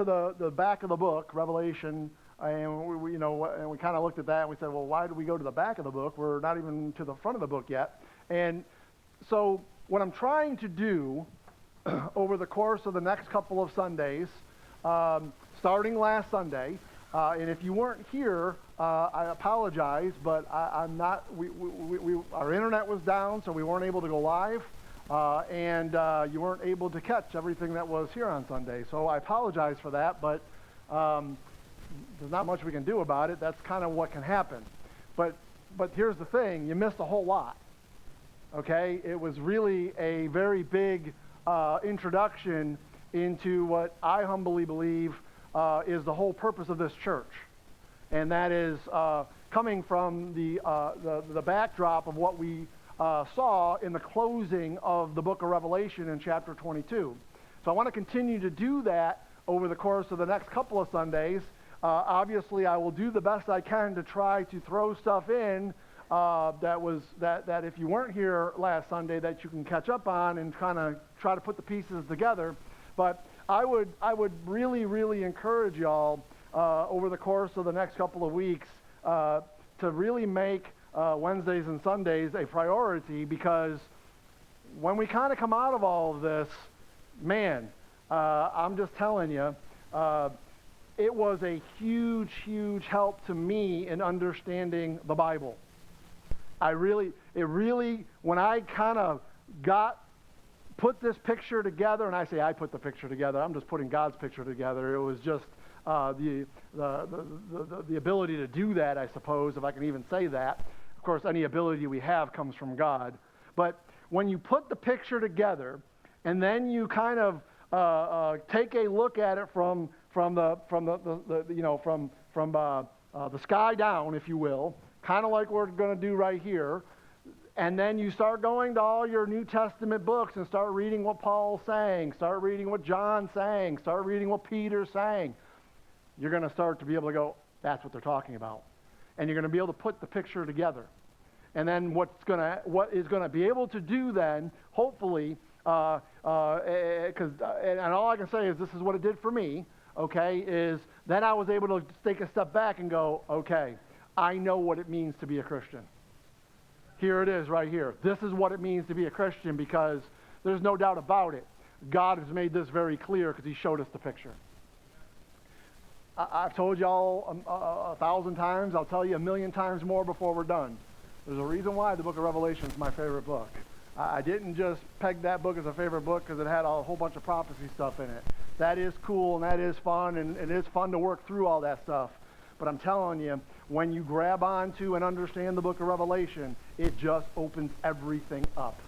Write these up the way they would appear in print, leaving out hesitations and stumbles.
the back of the book, Revelation, and we kind of looked at that and we said, well, why do we go to the back of the book? We're not even to the front of the book yet. And so what I'm trying to do over the course of the next couple of Sundays, starting last Sunday, and if you weren't here, I apologize, but I'm not. Our internet was down, so we weren't able to go live. And you weren't able to catch everything that was here on Sunday. So I apologize for that, but there's not much we can do about it. That's kind of what can happen. But here's the thing, you missed a whole lot. Okay? It was really a very big introduction into what I humbly believe is the whole purpose of this church. And that is coming from the backdrop of what we saw in the closing of the book of Revelation in chapter 22. So I want to continue to do that over the course of the next couple of Sundays. Obviously, I will do the best I can to try to throw stuff in that if you weren't here last Sunday that you can catch up on and kind of try to put the pieces together. But I would really, really encourage y'all over the course of the next couple of weeks to really make Wednesdays and Sundays a priority, because when we kind of come out of all of this, man, I'm just telling you, it was a huge, huge help to me in understanding the Bible. When I kind of put this picture together, and I say I put the picture together, I'm just putting God's picture together. It was just the ability to do that, I suppose, if I can even say that. Of course, any ability we have comes from God. But when you put the picture together, and then you kind of take a look at it from the sky down, if you will, kind of like we're going to do right here, and then you start going to all your New Testament books and start reading what Paul's saying, start reading what John's saying, start reading what Peter's saying, you're going to start to be able to go, that's what they're talking about. And you're going to be able to put the picture together. And then what is going to be able to do then, hopefully, and all I can say is this is what it did for me, okay, is then I was able to take a step back and go, okay, I know what it means to be a Christian. Here it is right here. This is what it means to be a Christian, because there's no doubt about it. God has made this very clear because he showed us the picture. I've told y'all 1,000 times. I'll tell you 1,000,000 times more before we're done. There's a reason why the book of Revelation is my favorite book. I didn't just peg that book as a favorite book because it had a whole bunch of prophecy stuff in it. That is cool and that is fun, and it is fun to work through all that stuff. But I'm telling you, when you grab onto and understand the book of Revelation, it just opens everything up.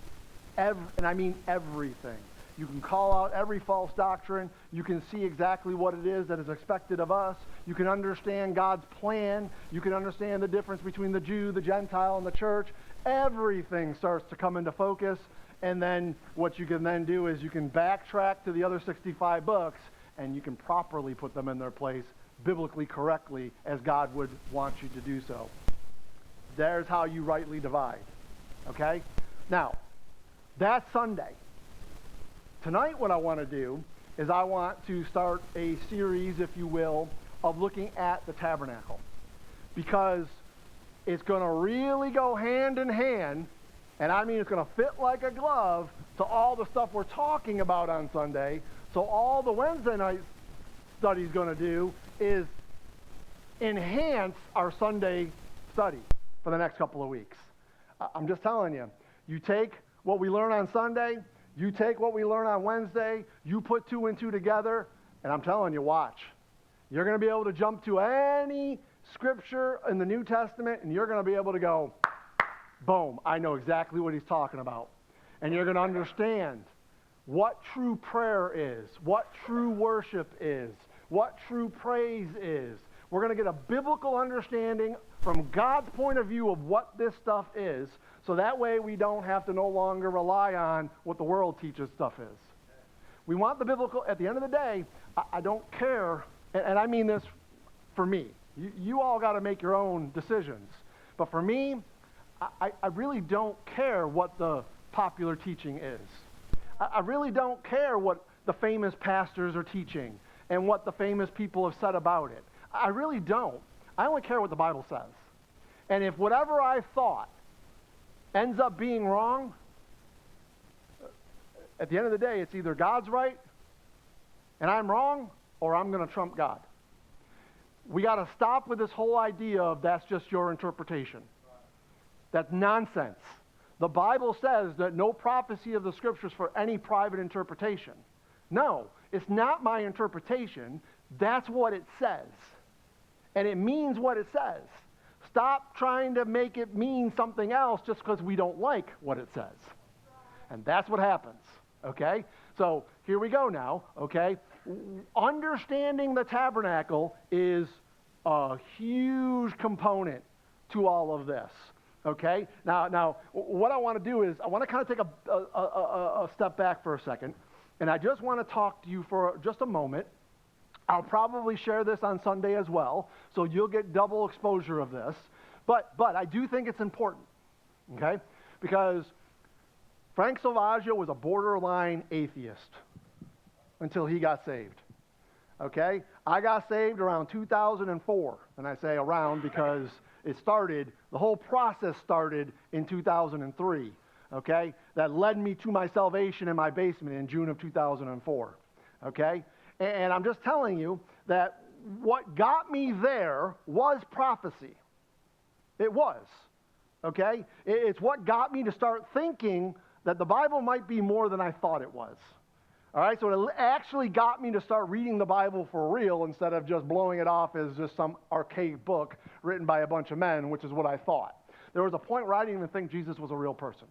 And I mean everything. You can call out every false doctrine. You can see exactly what it is that is expected of us. You can understand God's plan. You can understand the difference between the Jew, the Gentile, and the church. Everything starts to come into focus. And then what you can then do is you can backtrack to the other 65 books, and you can properly put them in their place, biblically correctly, as God would want you to do so. There's how you rightly divide. Okay? Now, that's Sunday. Tonight what I want to do is I want to start a series, if you will, of looking at the tabernacle. Because it's going to really go hand in hand, and I mean it's going to fit like a glove to all the stuff we're talking about on Sunday. So all the Wednesday night study is going to do is enhance our Sunday study for the next couple of weeks. I'm just telling you, you take what we learn on Sunday, you take what we learn on Wednesday, you put 2 and 2 together, and I'm telling you, watch. You're going to be able to jump to any scripture in the New Testament, and you're going to be able to go, boom, I know exactly what he's talking about. And you're going to understand what true prayer is, what true worship is, what true praise is. We're going to get a biblical understanding from God's point of view of what this stuff is, so that way we don't have to no longer rely on what the world teaches stuff is. We want the biblical. At the end of the day, I don't care, and I mean this for me. You all got to make your own decisions. But for me, I really don't care what the popular teaching is. I really don't care what the famous pastors are teaching and what the famous people have said about it. I really don't. I only care what the Bible says. And if whatever I thought ends up being wrong, at the end of the day, it's either God's right and I'm wrong, or I'm going to trump God. We got to stop with this whole idea of that's just your interpretation. That's nonsense. The Bible says that no prophecy of the Scriptures for any private interpretation. No, it's not my interpretation. That's what it says. And it means what it says. Stop trying to make it mean something else just because we don't like what it says. And that's what happens. Okay? So here we go now. Okay? Understanding the tabernacle is a huge component to all of this. Okay? Now, what I want to do is I want to kind of take a step back for a second, and I just want to talk to you for just a moment. I'll probably share this on Sunday as well, so you'll get double exposure of this. But I do think it's important, okay? Because Frank Salvaggio was a borderline atheist until he got saved, okay? I got saved around 2004, and I say around because the whole process started in 2003, okay? That led me to my salvation in my basement in June of 2004, okay? And I'm just telling you that what got me there was prophecy. It was, okay? It's what got me to start thinking that the Bible might be more than I thought it was. All right, so it actually got me to start reading the Bible for real instead of just blowing it off as just some archaic book written by a bunch of men, which is what I thought. There was a point where I didn't even think Jesus was a real person,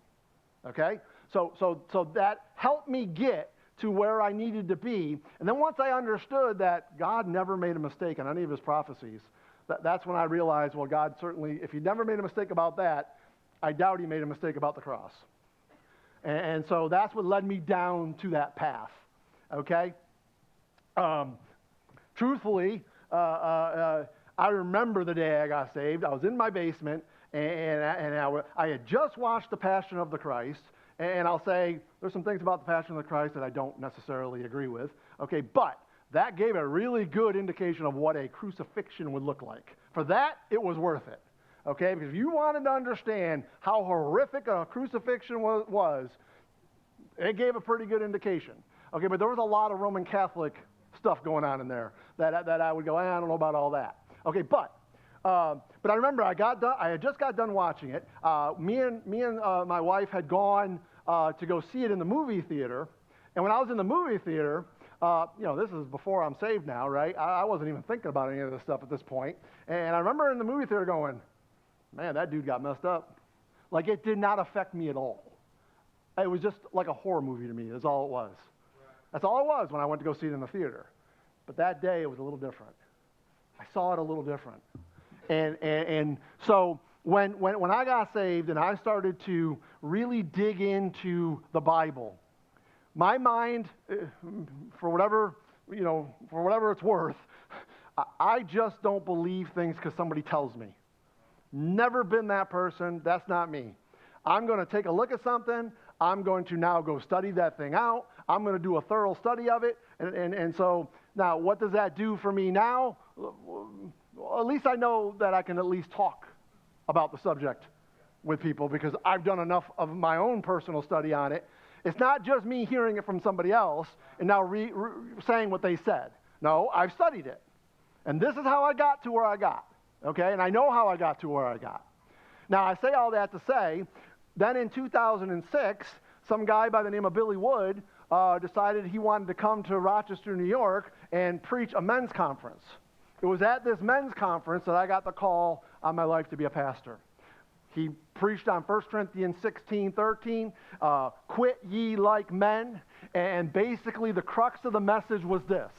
okay? So that helped me get to where I needed to be. And then once I understood that God never made a mistake on any of his prophecies, that's when I realized, well, God certainly, if he never made a mistake about that, I doubt he made a mistake about the cross. And so that's what led me down to that path, okay? Truthfully, I remember the day I got saved. I was in my basement, and I had just watched The Passion of the Christ, and I'll say there's some things about The Passion of the Christ that I don't necessarily agree with, okay? But that gave a really good indication of what a crucifixion would look like. For that, it was worth it. Okay, because if you wanted to understand how horrific a crucifixion was, it gave a pretty good indication. Okay, but there was a lot of Roman Catholic stuff going on in there that I would go, I don't know about all that. Okay, but I remember I had just got done watching it. Me and my wife had gone to go see it in the movie theater, and when I was in the movie theater, this is before I'm saved now, right? I wasn't even thinking about any of this stuff at this point, and I remember in the movie theater going, man, that dude got messed up. Like, it did not affect me at all. It was just like a horror movie to me. That's all it was. Right. That's all it was when I went to go see it in the theater. But that day, it was a little different. I saw it a little different. And so when I got saved and I started to really dig into the Bible, my mind, for whatever it's worth, I just don't believe things because somebody tells me. Never been that person. That's not me. I'm going to take a look at something. I'm going to now go study that thing out. I'm going to do a thorough study of it. And so now what does that do for me now? Well, at least I know that I can at least talk about the subject with people because I've done enough of my own personal study on it. It's not just me hearing it from somebody else and now saying what they said. No, I've studied it. And this is how I got to where I got. Okay, and I know how I got to where I got. Now, I say all that to say, then in 2006, some guy by the name of Billy Wood decided he wanted to come to Rochester, New York, and preach a men's conference. It was at this men's conference that I got the call on my life to be a pastor. He preached on 1 Corinthians 16:13, quit ye like men, and basically the crux of the message was this: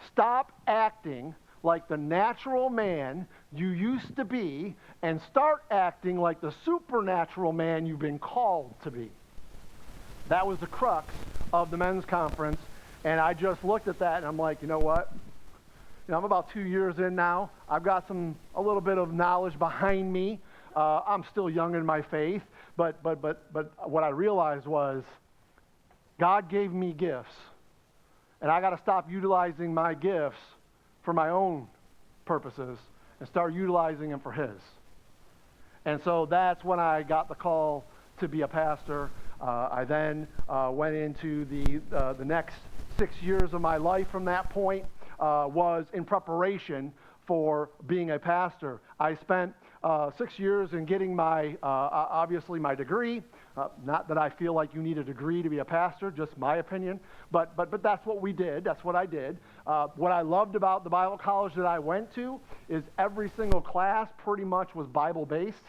stop acting like the natural man you used to be and start acting like the supernatural man you've been called to be. That was the crux of the men's conference, and I just looked at that and I'm like, you know what? I'm about 2 years in now. I've got a little bit of knowledge behind me. I'm still young in my faith, but what I realized was God gave me gifts, And I got to stop utilizing my gifts for my own purposes and start utilizing them for his. And so that's when I got the call to be a pastor. I then went into the next 6 years of my life from that point was in preparation for being a pastor. I spent 6 years in getting obviously my degree. Not that I feel like you need a degree to be a pastor, just my opinion. But that's what we did. That's what I did. What I loved about the Bible college that I went to is every single class pretty much was Bible-based.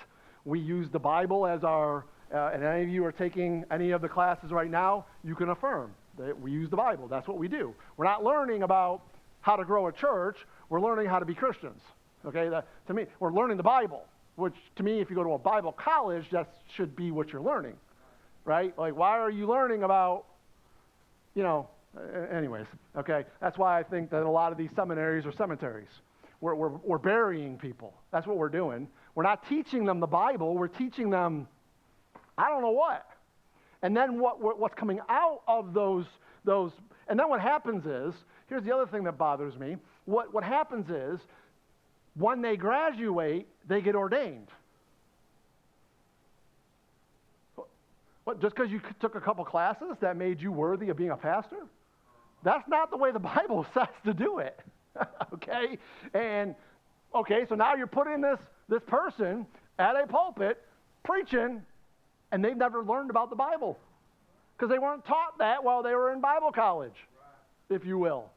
We used the Bible as our, and any of you are taking any of the classes right now, you can affirm that we use the Bible. That's what we do. We're not learning about how to grow a church. We're learning how to be Christians. Okay, to me, we're learning the Bible, which to me, if you go to a Bible college, that should be what you're learning, right? Like, why are you learning about, anyways, okay? That's why I think that a lot of these seminaries are cemeteries. We're burying people. That's what we're doing. We're not teaching them the Bible. We're teaching them, I don't know what. And then what's coming out of those, and then what happens is, here's the other thing that bothers me. What happens is, when they graduate, they get ordained. What, just because you took a couple classes that made you worthy of being a pastor? That's not the way the Bible says to do it. Okay? And, so now you're putting this person at a pulpit preaching, and they've never learned about the Bible. Because they weren't taught that while they were in Bible college, if you will.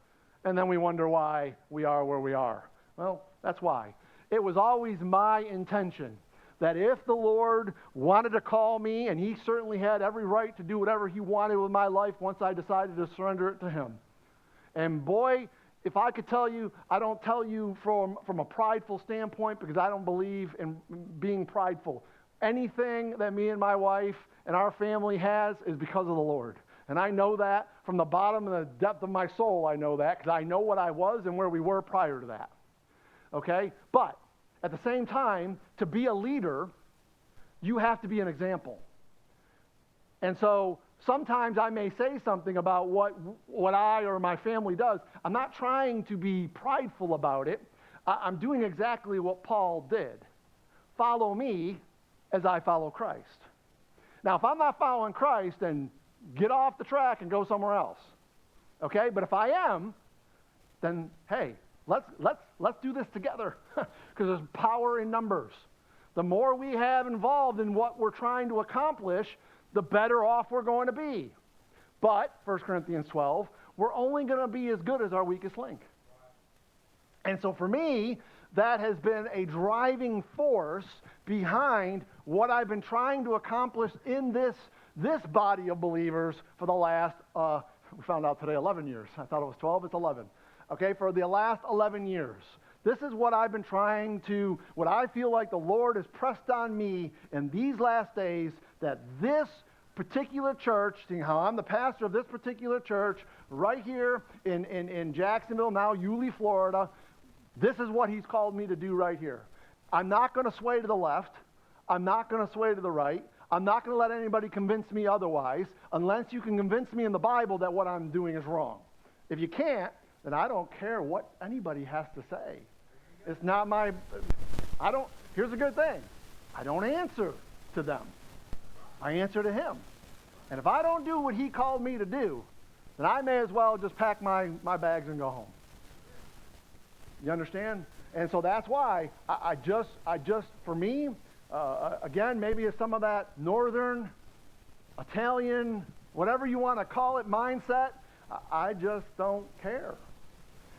And then we wonder why we are where we are. Well, that's why. It was always my intention that if the Lord wanted to call me, and he certainly had every right to do whatever he wanted with my life once I decided to surrender it to him. And boy, if I could tell you, I don't tell you from a prideful standpoint because I don't believe in being prideful. Anything that me and my wife and our family has is because of the Lord. And I know that from the bottom and the depth of my soul, I know that because I know what I was and where we were prior to that. Okay? But at the same time, to be a leader, you have to be an example. And so sometimes I may say something about what I or my family does. I'm not trying to be prideful about it. I'm doing exactly what Paul did. Follow me as I follow Christ. Now, if I'm not following Christ, then get off the track and go somewhere else. Okay? But if I am, then hey, let's do this together because there's power in numbers. The more we have involved in what we're trying to accomplish, the better off we're going to be. But 1 Corinthians 12, we're only going to be as good as our weakest link. And so for me, that has been a driving force behind what I've been trying to accomplish in this body of believers for the last, we found out today, 11 years. I thought it was 12, it's 11. Okay, for the last 11 years. This is what I've been trying to, what I feel like the Lord has pressed on me in these last days, that this particular church, seeing how I'm the pastor of this particular church, right here in Jacksonville, now Yulee, Florida, this is what he's called me to do right here. I'm not going to sway to the left. I'm not going to sway to the right. I'm not going to let anybody convince me otherwise, unless you can convince me in the Bible that what I'm doing is wrong. If you can't, then I don't care what anybody has to say. It's not here's a good thing. I don't answer to them. I answer to him. And if I don't do what he called me to do, then I may as well just pack my bags and go home. You understand? And so that's why I just for me, again, maybe it's some of that northern, Italian, whatever you want to call it, mindset. I just don't care.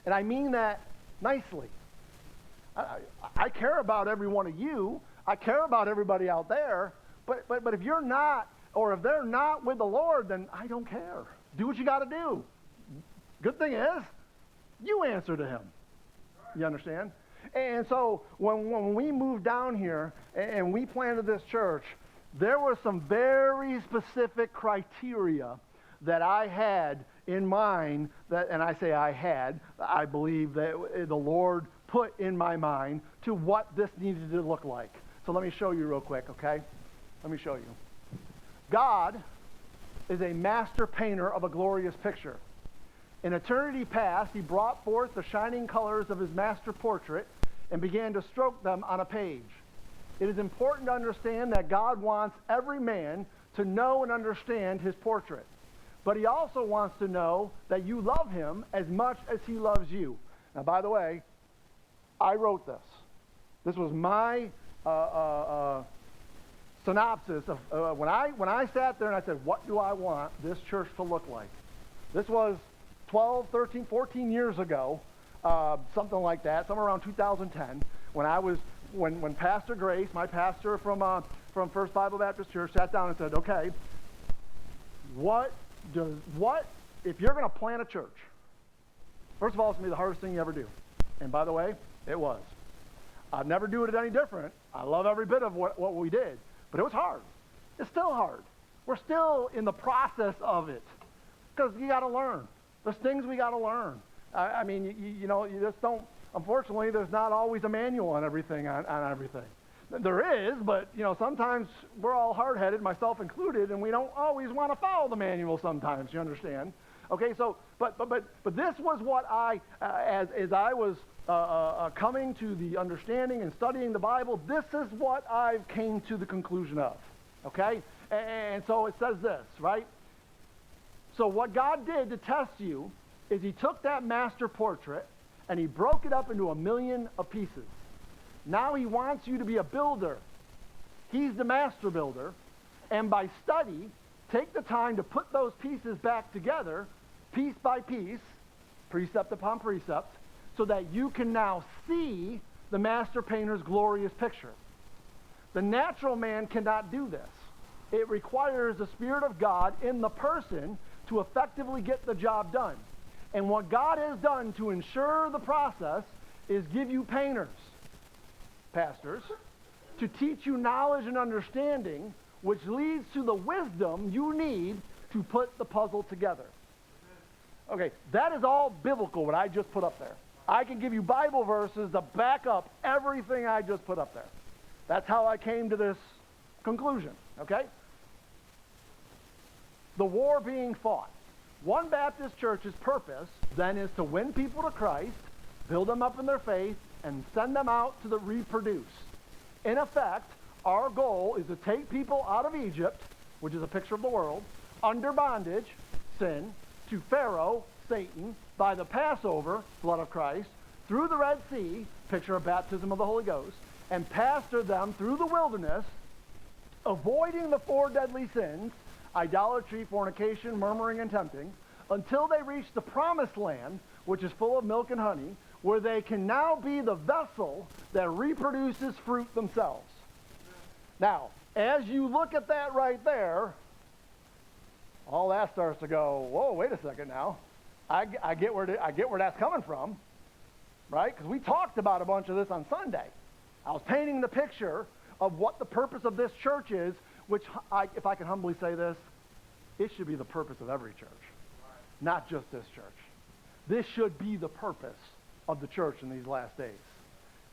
And I mean that nicely. I care about every one of you. I care about everybody out there. But if you're not, or if they're not with the Lord, then I don't care. Do what you got to do. Good thing is, you answer to him. You understand? And so when we moved down here and we planted this church, there were some very specific criteria that I had in mind, and I believe that the Lord put in my mind to what this needed to look like. So let me show you real quick, okay? Let me show you. God is a master painter of a glorious picture. In eternity past, he brought forth the shining colors of his master portrait and began to stroke them on a page. It is important to understand that God wants every man to know and understand his portrait. But he also wants to know that you love him as much as he loves you. Now, by the way, I wrote this. This was my synopsis of when I sat there and I said, what do I want this church to look like? This was 12, 13, 14 years ago, something like that, somewhere around 2010, when Pastor Grace, my pastor from First Bible Baptist Church, sat down and said, okay, what if you're going to plant a church? First of all, it's going to be the hardest thing you ever do. And by the way, it was. I'd never do it any different. I love every bit of what we did. But it was hard. It's still hard. We're still in the process of it. Because you got to learn. There's things we got to learn. I mean, you just don't, unfortunately, there's not always a manual on everything, on everything. There is, but, sometimes we're all hard-headed, myself included, and we don't always want to follow the manual sometimes, you understand? Okay, so, but this was what as I was coming to the understanding and studying the Bible, this is what I came to the conclusion of, okay? And so it says this, right? So what God did to test you is he took that master portrait and he broke it up into 1,000,000 of pieces. Now he wants you to be a builder. He's the master builder, and by study, take the time to put those pieces back together, piece by piece, precept upon precept, so that you can now see the master painter's glorious picture. The natural man cannot do this. It requires the Spirit of God in the person to effectively get the job done. And what God has done to ensure the process is give you painters, pastors, to teach you knowledge and understanding, which leads to the wisdom you need to put the puzzle together. Okay, that is all biblical, what I just put up there. I can give you Bible verses to back up everything I just put up there. That's how I came to this conclusion, okay? The war being fought. One Baptist Church's purpose, then, is to win people to Christ, build them up in their faith, and send them out to reproduce. In effect, our goal is to take people out of Egypt, which is a picture of the world, under bondage, sin, to Pharaoh, Satan, by the Passover, blood of Christ, through the Red Sea, picture of baptism of the Holy Ghost, and pastor them through the wilderness, avoiding the 4 deadly sins, idolatry, fornication, murmuring, and tempting, until they reach the promised land, which is full of milk and honey, where they can now be the vessel that reproduces fruit themselves. Now, as you look at that right there, all that starts to go, whoa, wait a second now. I get where that's coming from, right? Because we talked about a bunch of this on Sunday. I was painting the picture of what the purpose of this church is, which, if I can humbly say this, it should be the purpose of every church, not just this church. This should be the purpose of the church in these last days.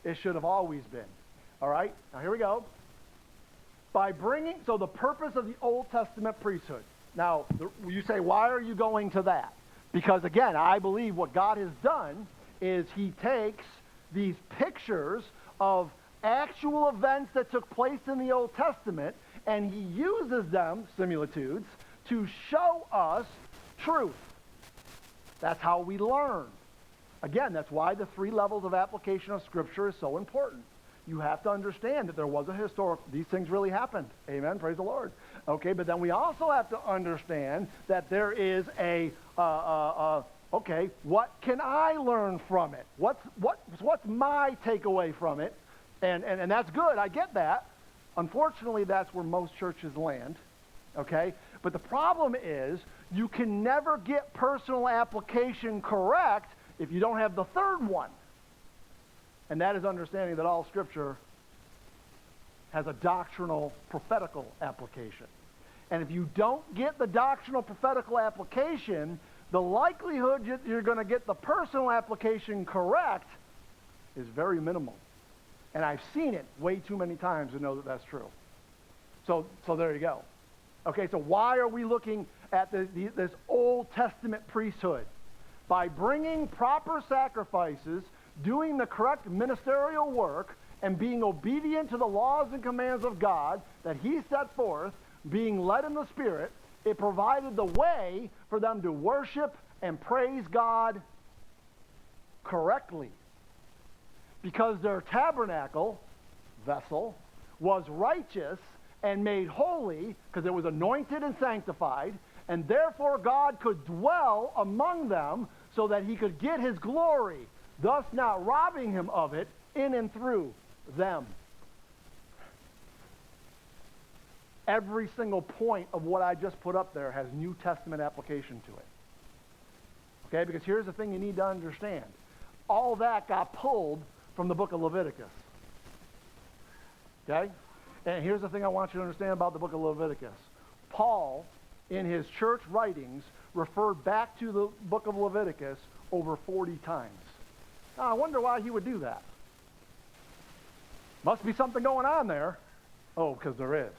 It should have always been. All right? Now here we go. So the purpose of the Old Testament priesthood. Now, you say, why are you going to that? Because again, I believe what God has done is he takes these pictures of actual events that took place in the Old Testament and he uses them, similitudes, to show us truth. That's how we learn. Again, that's why the 3 levels of application of Scripture is so important. You have to understand that there was a these things really happened. Amen, praise the Lord. Okay, but then we also have to understand that there is okay, what can I learn from it? What's my takeaway from it? And that's good, I get that. Unfortunately, that's where most churches land, okay? But the problem is you can never get personal application correct if you don't have the third one. And that is understanding that all Scripture has a doctrinal, prophetical application. And if you don't get the doctrinal, prophetical application, the likelihood you're going to get the personal application correct is very minimal. And I've seen it way too many times to know that that's true. So there you go. Okay, so why are we looking at this Old Testament priesthood? by bringing proper sacrifices, doing the correct ministerial work, and being obedient to the laws and commands of God that he set forth, being led in the Spirit, it provided the way for them to worship and praise God correctly. Because their tabernacle vessel was righteous and made holy, because it was anointed and sanctified, and therefore God could dwell among them so that he could get his glory, thus not robbing him of it in and through them. Every single point of what I just put up there has New Testament application to it. Okay, because here's the thing you need to understand. All that got pulled from the book of Leviticus. Okay? And here's the thing I want you to understand about the book of Leviticus. Paul, in his church writings, referred back to the book of Leviticus over 40 times. Now, I wonder why he would do that. Must be something going on there. Oh, because there is.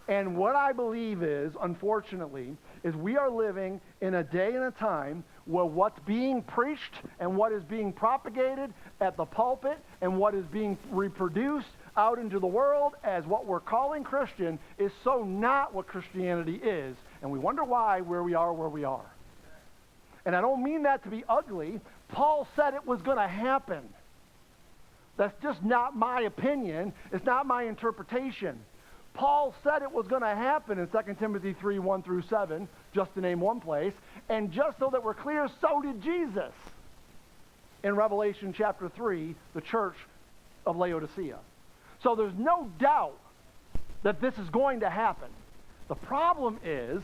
And what I believe is, unfortunately, is we are living in a day and a time where what's being preached and what is being propagated at the pulpit and what is being reproduced out into the world as what we're calling Christian is so not what Christianity is. And we wonder why where we are. And I don't mean that to be ugly. Paul said it was going to happen. That's just not my opinion. It's not my interpretation. Paul said it was going to happen in 2 Timothy 3, 1 through 7, just to name one place. And just so that we're clear, so did Jesus in Revelation chapter 3, the church of Laodicea. So there's no doubt that this is going to happen. The problem is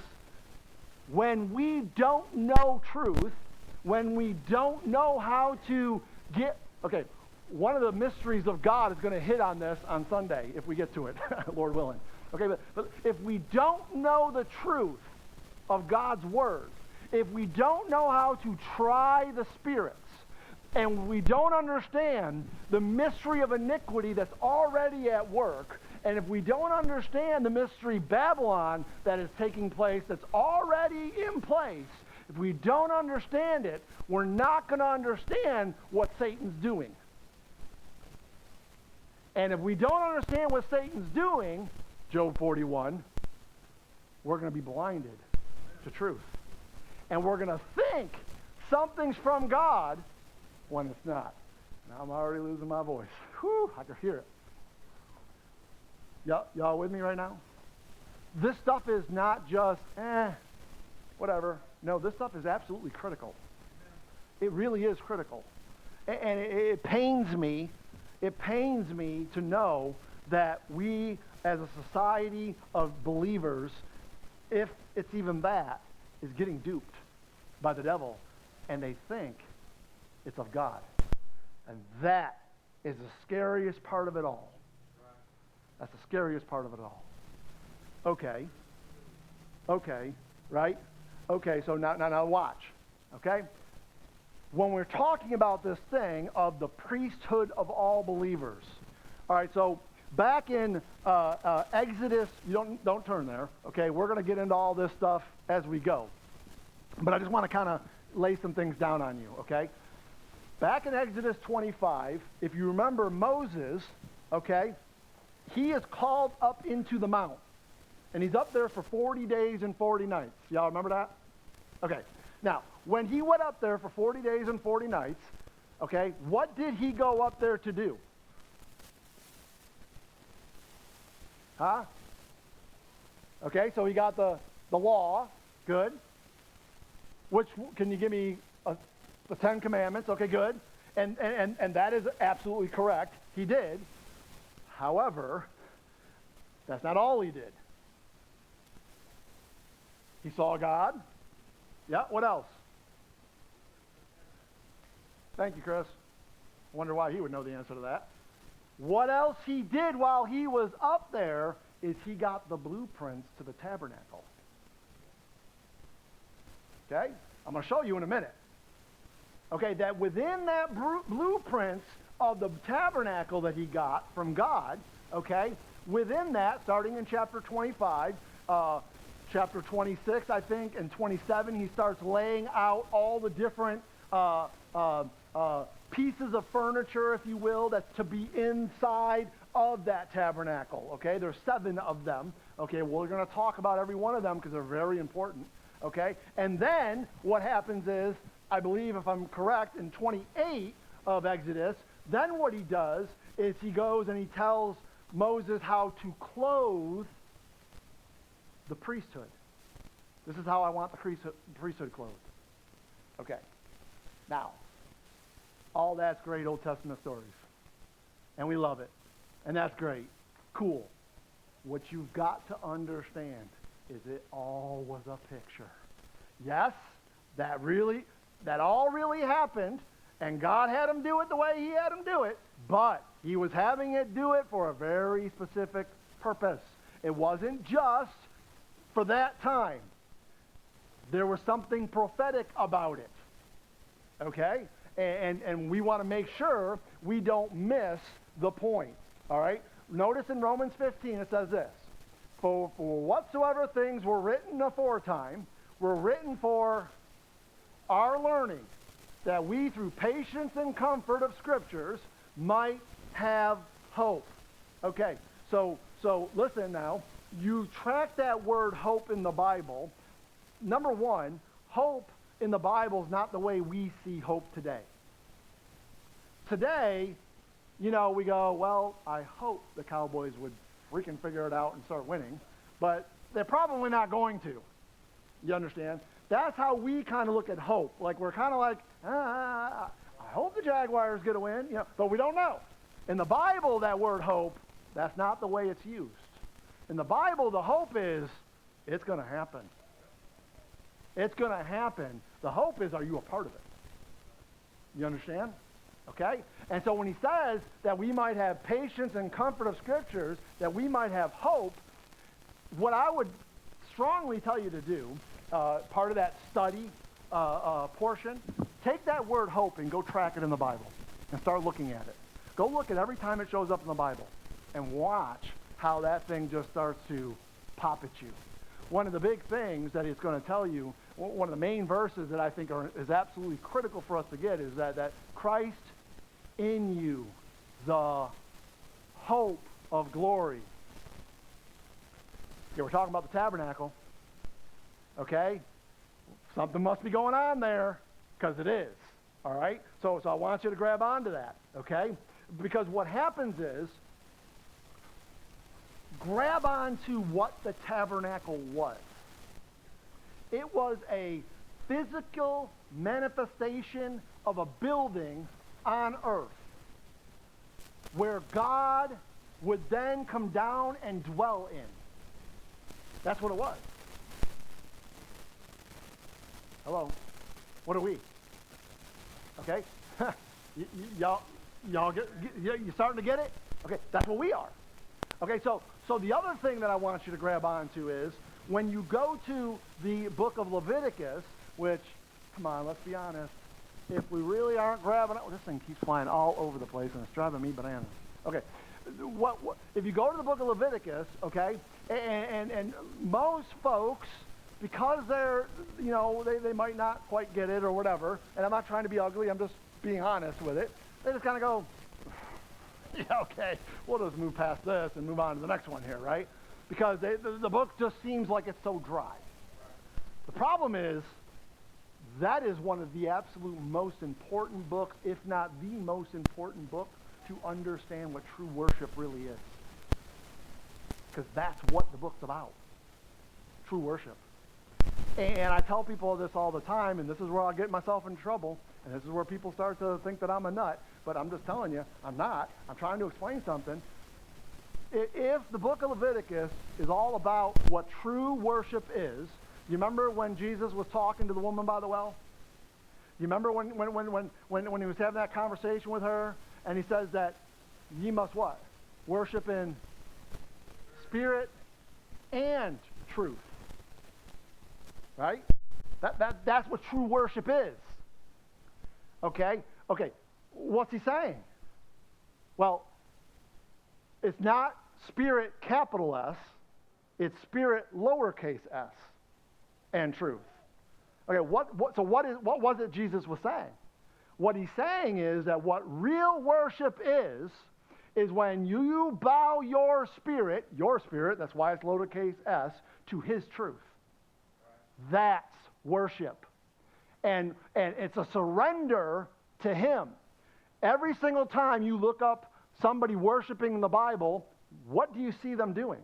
when we don't know truth, when we don't know how to get... Okay, one of the mysteries of God is going to hit on this on Sunday, if we get to it, Lord willing. Okay, but if we don't know the truth of God's Word, if we don't know how to try the spirits, and we don't understand the mystery of iniquity that's already at work, and if we don't understand the mystery Babylon that is taking place, that's already in place, if we don't understand it, we're not going to understand what Satan's doing. And if we don't understand what Satan's doing, Job 41, we're going to be blinded to truth. And we're going to think something's from God when it's not. Now I'm already losing my voice. Whew, I can hear it. Y'all with me right now? This stuff is not just, whatever. No, this stuff is absolutely critical. It really is critical. And it pains me. It pains me to know that we, as a society of believers, if it's even that, is getting duped by the devil, and they think it's of God. And that is the scariest part of it all. That's the scariest part of it all. Okay, right? Okay, so now watch, okay? When we're talking about this thing of the priesthood of all believers, all right, so back in Exodus, you don't turn there, okay? We're going to get into all this stuff as we go. But I just want to kind of lay some things down on you, okay? Back in Exodus 25, if you remember Moses, okay, he is called up into the mount. And he's up there for 40 days and 40 nights. Y'all remember that? Okay. Now, when he went up there for 40 days and 40 nights, okay, what did he go up there to do? Huh? Okay, so he got the law. Good. Which, can you give me the Ten Commandments? Okay, good. And that is absolutely correct. He did. However, that's not all he did. He saw God. Yeah, what else? Thank you, Chris. I wonder why he would know the answer to that. What else he did while he was up there is he got the blueprints to the tabernacle. Okay? I'm going to show you in a minute. Okay, that within that blueprints of the tabernacle that he got from God, okay, within that, starting in chapter 25, chapter 26, I think, and 27, he starts laying out all the different pieces of furniture, if you will, that's to be inside of that tabernacle. Okay, there's 7 of them. Okay, we're going to talk about every one of them because they're very important. Okay, and then what happens is, I believe, if I'm correct, in 28 of Exodus, then what he does is he goes and he tells Moses how to clothe the priesthood. This is how I want the priesthood clothed. Okay. Now, all that's great Old Testament stories. And we love it. And that's great. Cool. What you've got to understand is it all was a picture. Yes, that all really happened, and God had him do it the way he had him do it, but he was having it do it for a very specific purpose. It wasn't just for that time. There was something prophetic about it. Okay? And we want to make sure we don't miss the point. All right? Notice in Romans 15 it says this. For whatsoever things were written aforetime were written for our learning, that we through patience and comfort of Scriptures might have hope. Okay, so listen now. You track that word hope in the Bible. Number one, hope in the Bible is not the way we see hope today. Today, we go, well, I hope the Cowboys would freaking figure it out and start winning, but they're probably not going to. You understand? That's how we kind of look at hope. Like, we're kind of like, I hope the Jaguars get a win, but we don't know. In the Bible, that word hope, that's not the way it's used. In the Bible, the hope is, it's going to happen. It's going to happen. The hope is, are you a part of it? You understand? Okay? And so when he says that we might have patience and comfort of Scriptures, that we might have hope, what I would strongly tell you to do, part of that study portion, take that word hope and go track it in the Bible and start looking at it. Go look at every time it shows up in the Bible and watch how that thing just starts to pop at you. One of the big things that it's going to tell you, one of the main verses that I think is absolutely critical for us to get is that Christ in you, the hope of glory. Okay, we're talking about the tabernacle. Okay? Something must be going on there, because it is. All right? So I want you to grab onto that. Okay? Because what happens is, grab onto what the tabernacle was. It was a physical manifestation of a building on earth where God would then come down and dwell in. That's what it was. Hello? What are we? Okay? Y'all you starting to get it? Okay, that's what we are. Okay, so the other thing that I want you to grab onto is when you go to the book of Leviticus, which, come on, let's be honest, if we really aren't grabbing it, this thing keeps flying all over the place and it's driving me bananas. Okay, what if you go to the book of Leviticus, okay, and most folks, because they're, they might not quite get it or whatever, and I'm not trying to be ugly, I'm just being honest with it, they just kind of go, yeah, okay, we'll just move past this and move on to the next one here, right? Because the book just seems like it's so dry. The problem is, that is one of the absolute most important books, if not the most important book, to understand what true worship really is. Because that's what the book's about. True worship. And I tell people this all the time, and this is where I'll get myself in trouble, and this is where people start to think that I'm a nut, but I'm just telling you, I'm not. I'm trying to explain something. If the book of Leviticus is all about what true worship is, you remember when Jesus was talking to the woman by the well? You remember when he was having that conversation with her, and he says that ye must what? Worship in spirit and truth. Right? That's what true worship is. Okay? Okay. What's he saying? Well, it's not spirit, capital S. It's spirit, lowercase s, and truth. Okay, what was it Jesus was saying? What he's saying is that what real worship is when you bow your spirit, that's why it's lowercase s, to his truth. That's worship. And it's a surrender to him. Every single time you look up somebody worshiping in the Bible, what do you see them doing?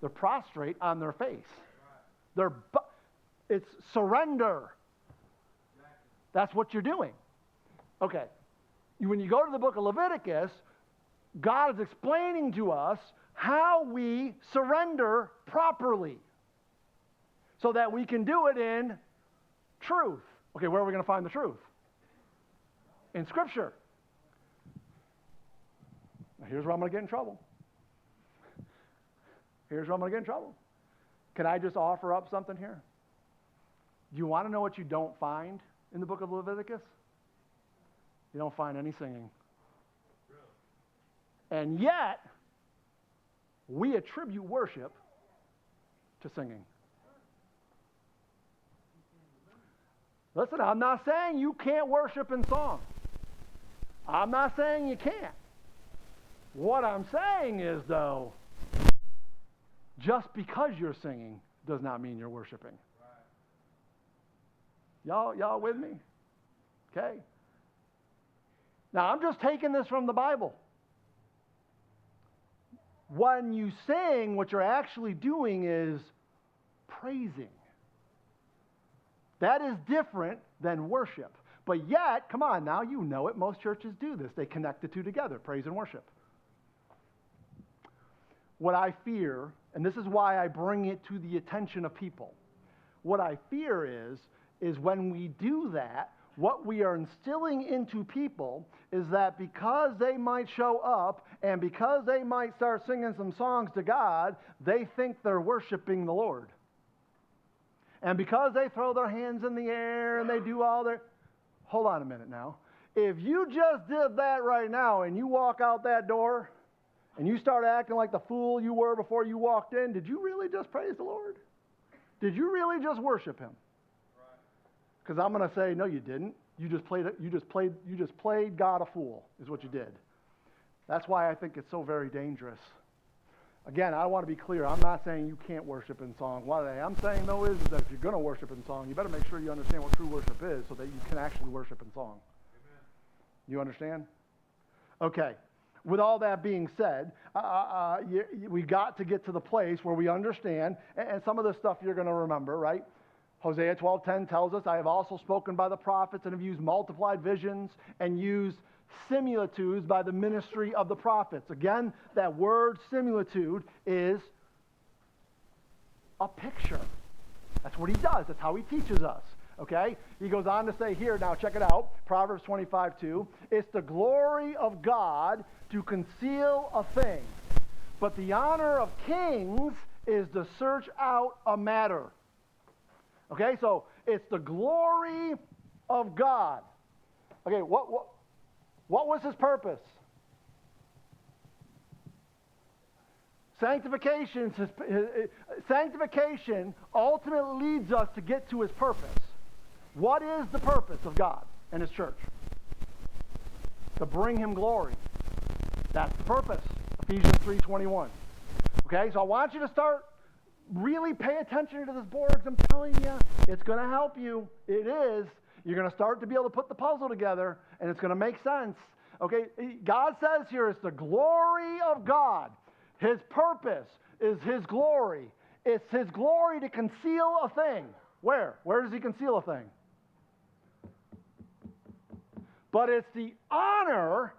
They're prostrate on their face. It's surrender. That's what you're doing. Okay. When you go to the book of Leviticus, God is explaining to us how we surrender properly so that we can do it in truth. Okay, where are we going to find the truth? In Scripture. Now, here's where I'm going to get in trouble. Can I just offer up something here? Do you want to know what you don't find in the book of Leviticus? You don't find any singing. And yet, we attribute worship to singing. Listen, I'm not saying you can't worship in song. I'm not saying you can't. What I'm saying is, though, just because you're singing does not mean you're worshiping. Y'all with me? Okay. Now, I'm just taking this from the Bible. When you sing, what you're actually doing is praising. That is different than worship. But yet, come on now, you know it, most churches do this. They connect the two together, praise and worship. What I fear, and this is why I bring it to the attention of people, what I fear is when we do that, what we are instilling into people is that because they might show up and because they might start singing some songs to God, they think they're worshiping the Lord. And because they throw their hands in the air and they do all their... Hold on a minute now. If you just did that right now and you walk out that door and you start acting like the fool you were before you walked in, did you really just praise the Lord? Did you really just worship him? Because I'm going to say, no, you didn't. You just played God a fool, is what you did. That's why I think it's so very dangerous. Again, I want to be clear. I'm not saying you can't worship in song. What I'm saying, though, is that if you're going to worship in song, you better make sure you understand what true worship is so that you can actually worship in song. Amen. You understand? Okay. With all that being said, we got to get to the place where we understand, and some of this stuff you're going to remember, right? Hosea 12:10 tells us, I have also spoken by the prophets and have used multiplied visions and used similitudes by the ministry of the prophets. Again, that word similitude is a picture. That's what he does. That's how he teaches us. Okay? He goes on to say here, now check it out, Proverbs 25:2, it's the glory of God to conceal a thing, but the honor of kings is to search out a matter. Okay, so it's the glory of God. Okay, what was his purpose? Sanctification ultimately leads us to get to his purpose. What is the purpose of God and his church? To bring him glory. That's the purpose. Ephesians 3:21. Okay, so I want you to start really pay attention to this board, because I'm telling you, it's going to help you. It is. You're going to start to be able to put the puzzle together, and it's going to make sense. Okay, God says here, it's the glory of God. His purpose is his glory. It's his glory to conceal a thing. Where? Where does he conceal a thing? But it's the honor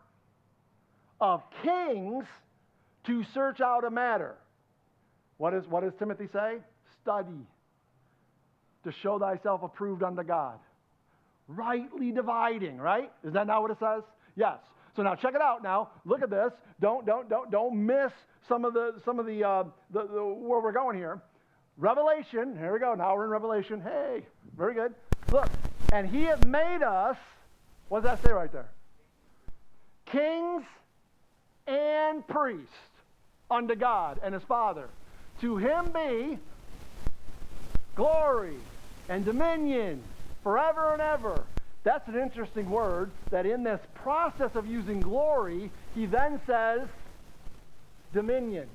of kings to search out a matter. What does Timothy say? Study to show thyself approved unto God. Rightly dividing, right? Is that not what it says? Yes. So now check it out now. Look at this. Don't miss some of the where we're going here. Revelation, here we go. Now we're in Revelation. Hey, very good. Look, and he hath made us, what does that say right there? Kings and priests. unto God and his Father. To him be glory and dominion forever and ever. That's an interesting word, that in this process of using glory, he then says dominion.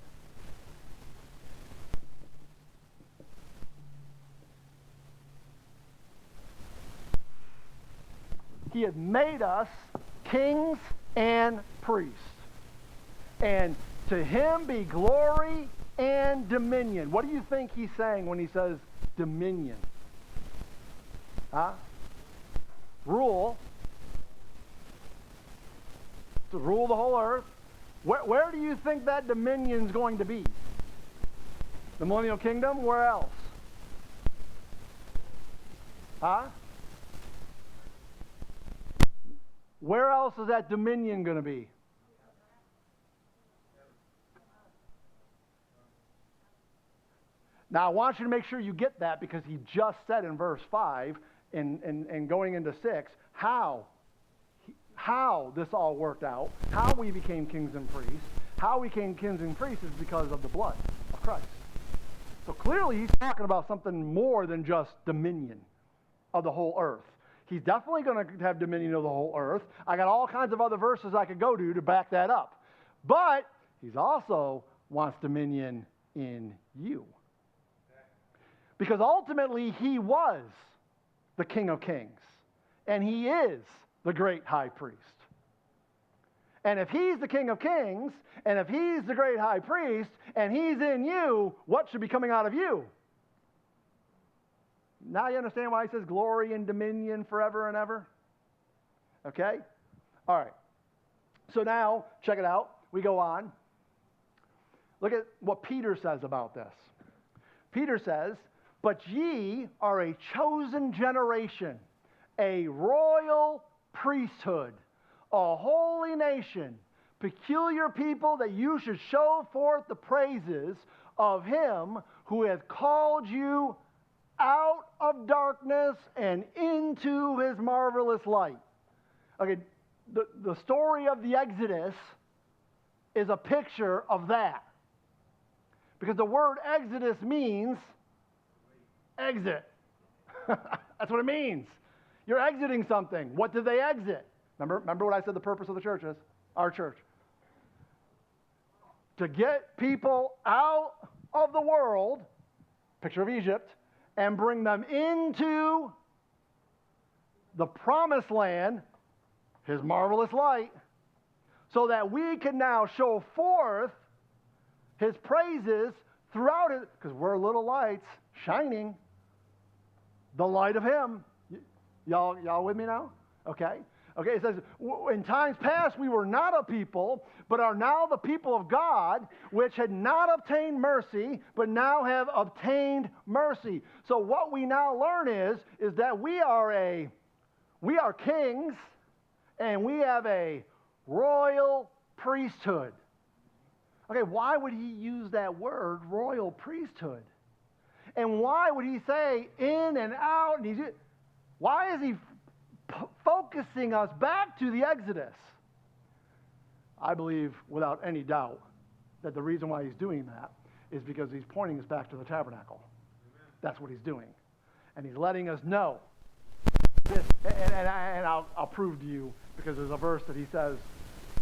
He had made us kings and priests. And to him be glory and dominion. What do you think he's saying when he says dominion? Rule. To rule the whole earth. Where do you think that dominion is going to be? The millennial kingdom? Where else? Where else is that dominion going to be? Now, I want you to make sure you get that, because he just said in verse 5 and going into 6 how this all worked out, how we became kings and priests. How we became kings and priests is because of the blood of Christ. So clearly he's talking about something more than just dominion of the whole earth. He's definitely going to have dominion of the whole earth. I got all kinds of other verses I could go to back that up. But he's also wants dominion in you. Because ultimately he was the King of Kings. And he is the great high priest. And if he's the King of Kings, and if he's the great high priest, and he's in you, what should be coming out of you? Now you understand why he says glory and dominion forever and ever? Okay? All right. So now, check it out. We go on. Look at what Peter says about this. Peter says, "But ye are a chosen generation, a royal priesthood, a holy nation, peculiar people, that you should show forth the praises of him who hath called you out of darkness and into his marvelous light." Okay, the story of the Exodus is a picture of that. Because the word Exodus means exit. That's what it means. You're exiting something. What did they exit? Remember what I said the purpose of the church is? Our church. To get people out of the world, picture of Egypt, and bring them into the promised land, his marvelous light, so that we can now show forth his praises throughout it, because we're little lights shining the light of him. Y'all with me now? Okay. Okay, it says, in times past we were not a people, but are now the people of God, which had not obtained mercy, but now have obtained mercy. So what we now learn is that we are kings, and we have a royal priesthood. Okay, why would he use that word, royal priesthood? And why would he say in and out? And why is he focusing us back to the Exodus? I believe without any doubt that the reason why he's doing that is because he's pointing us back to the tabernacle. Amen. That's what he's doing. And he's letting us know this. And I'll prove to you, because there's a verse that he says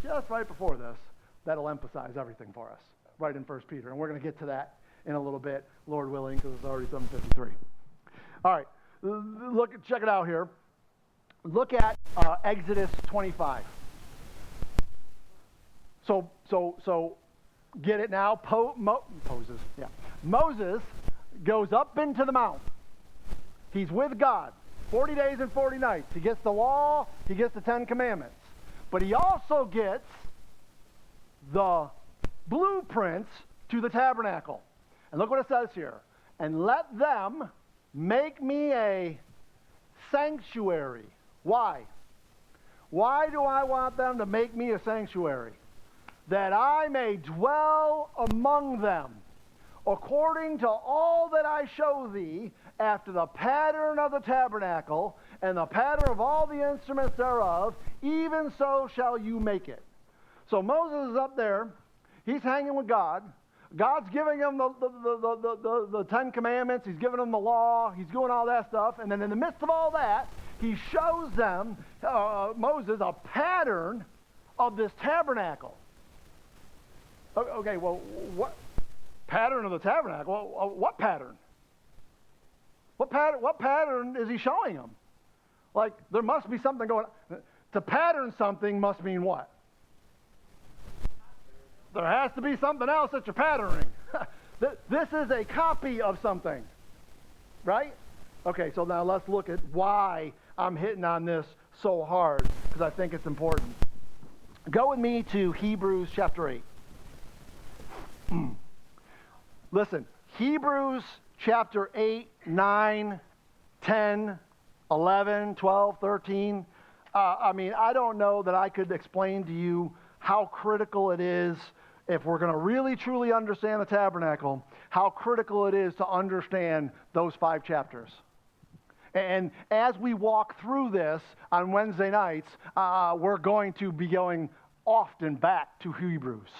just right before this that'll emphasize everything for us, right in 1 Peter. And we're going to get to that in a little bit, Lord willing, because it's already 7:53. All right, check it out here. Look at Exodus 25. So get it now. Moses goes up into the mount. He's with God 40 days and 40 nights. He gets the law. He gets the 10 commandments. But he also gets the blueprints to the tabernacle. And look what it says here. And let them make me a sanctuary. Why? Why do I want them to make me a sanctuary? That I may dwell among them, according to all that I show thee, after the pattern of the tabernacle, and the pattern of all the instruments thereof, even so shall you make it. So Moses is up there. He's hanging with God. God's giving him the Ten Commandments. He's giving him the law. He's doing all that stuff. And then in the midst of all that, he shows them, Moses, a pattern of this tabernacle. Okay, well, what pattern of the tabernacle? What pattern? What pattern is he showing them? Like, there must be something going on. To pattern something must mean what? There has to be something else that you're patterning. This is a copy of something, right? Okay, so now let's look at why I'm hitting on this so hard, because I think it's important. Go with me to Hebrews chapter 8. Listen, Hebrews chapter 8, 9, 10, 11, 12, 13. I don't know that I could explain to you how critical it is, if we're going to really truly understand the tabernacle, how critical it is to understand those 5 chapters. And as we walk through this on Wednesday nights, we're going to be going often back to Hebrews.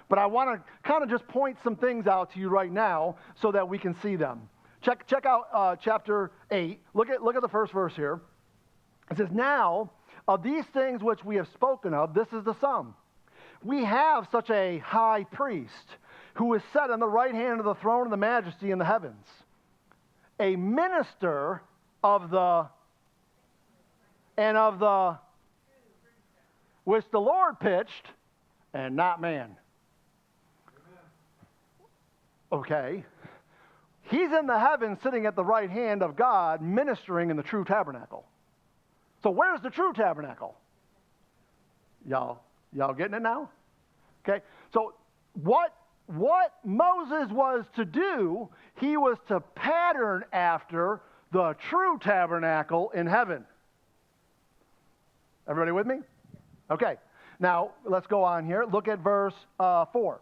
But I want to kind of just point some things out to you right now so that we can see them. Check out chapter 8. Look at the first verse here. It says, "Now, of these things which we have spoken of, this is the sum. We have such a high priest who is set on the right hand of the throne of the majesty in the heavens, a minister of the which the Lord pitched, and not man." Okay. He's in the heavens sitting at the right hand of God, ministering in the true tabernacle. So where's the true tabernacle? Y'all getting it now? Okay. So what Moses was to do, he was to pattern after the true tabernacle in heaven. Everybody with me? Okay. Now, let's go on here. Look at verse 4.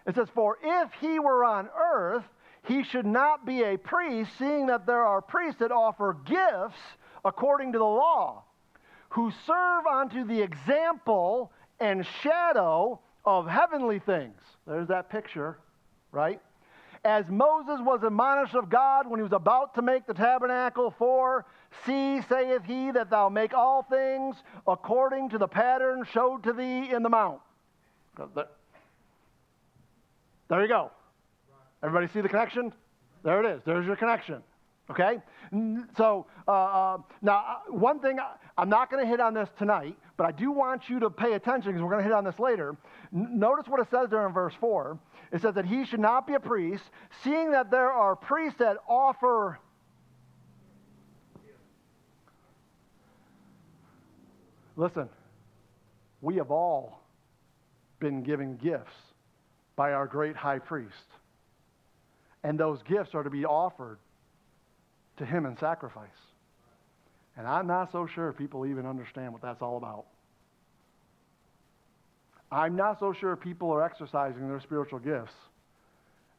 It says, "For if he were on earth, he should not be a priest, seeing that there are priests that offer gifts according to the law, who serve unto the example and shadow of heavenly things." There's that picture, right? "As Moses was admonished of God when he was about to make the tabernacle, for, see, saith he, that thou make all things according to the pattern showed to thee in the mount." There you go. Everybody see the connection? There it is. There's your connection. Okay? So, now, one thing, I'm not going to hit on this tonight, but I do want you to pay attention because we're going to hit on this later. Notice what it says there in verse 4. It says that he should not be a priest, seeing that there are priests that offer. Listen, we have all been given gifts by our great high priest. And those gifts are to be offered to him in sacrifice. And I'm not so sure people even understand what that's all about. I'm not so sure people are exercising their spiritual gifts.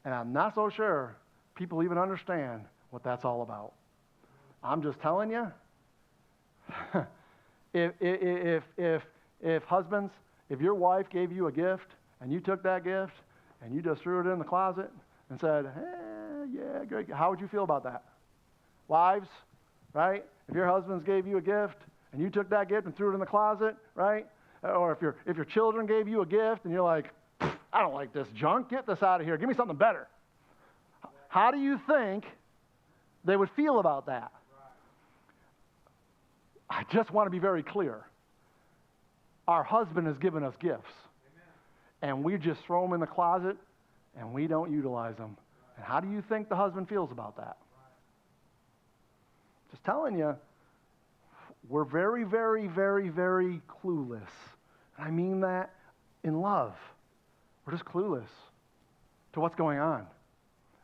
And I'm not so sure people even understand what that's all about. I'm just telling you, if husbands, if your wife gave you a gift and you took that gift and you just threw it in the closet and said, "Hey, yeah, great," how would you feel about that? Wives, right? If your husbands gave you a gift and you took that gift and threw it in the closet, right? Or if your children gave you a gift and you're like, "I don't like this junk, get this out of here, give me something better." How do you think they would feel about that? I just want to be very clear. Our husband has given us gifts. And we just throw them in the closet and we don't utilize them. And how do you think the husband feels about that? Just telling you, we're very, very, very, very clueless. And I mean that in love. We're just clueless to what's going on.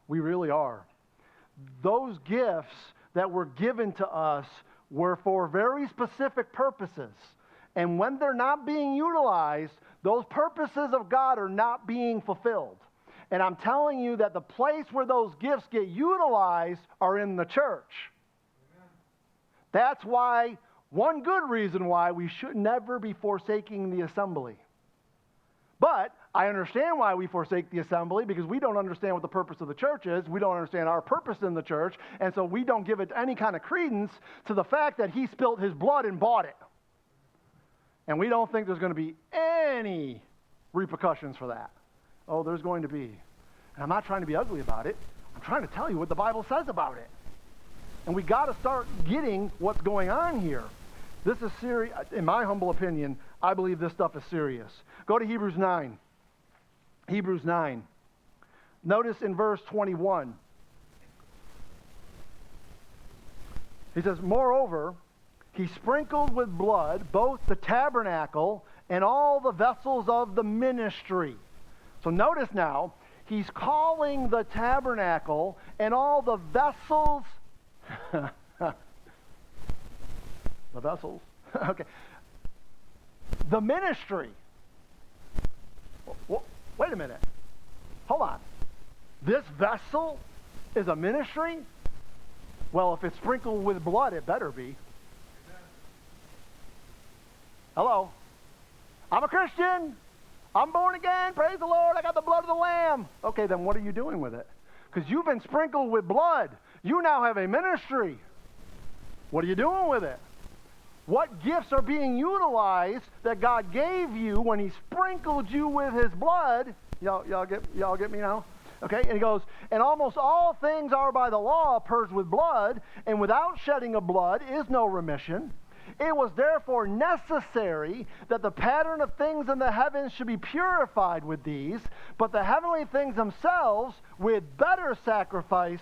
We really are. Those gifts that were given to us were for very specific purposes. And when they're not being utilized, those purposes of God are not being fulfilled. And I'm telling you that the place where those gifts get utilized are in the church. Amen. That's why, one good reason why we should never be forsaking the assembly. But I understand why we forsake the assembly, because we don't understand what the purpose of the church is. We don't understand our purpose in the church, and so we don't give it any kind of credence to the fact that he spilt his blood and bought it. And we don't think there's going to be any repercussions for that. Oh, there's going to be. And I'm not trying to be ugly about it. I'm trying to tell you what the Bible says about it. And we got to start getting what's going on here. This is serious. In my humble opinion, I believe this stuff is serious. Go to Hebrews 9. Hebrews 9. Notice in verse 21. He says, moreover, he sprinkled with blood both the tabernacle and all the vessels of the ministry. So notice now, he's calling the tabernacle and all the vessels, the vessels, okay, the ministry. Wait a minute. Hold on. This vessel is a ministry? Well, if it's sprinkled with blood, it better be. Hello. I'm a Christian. I'm born again. Praise the Lord. I got the blood of the Lamb. Okay, then what are you doing with it? Because you've been sprinkled with blood. You now have a ministry. What are you doing with it? What gifts are being utilized that God gave you when he sprinkled you with his blood? Y'all get me now? Okay, and he goes, and almost all things are by the law purged with blood, and without shedding of blood is no remission. It was therefore necessary that the pattern of things in the heavens should be purified with these, but the heavenly things themselves with better sacrifices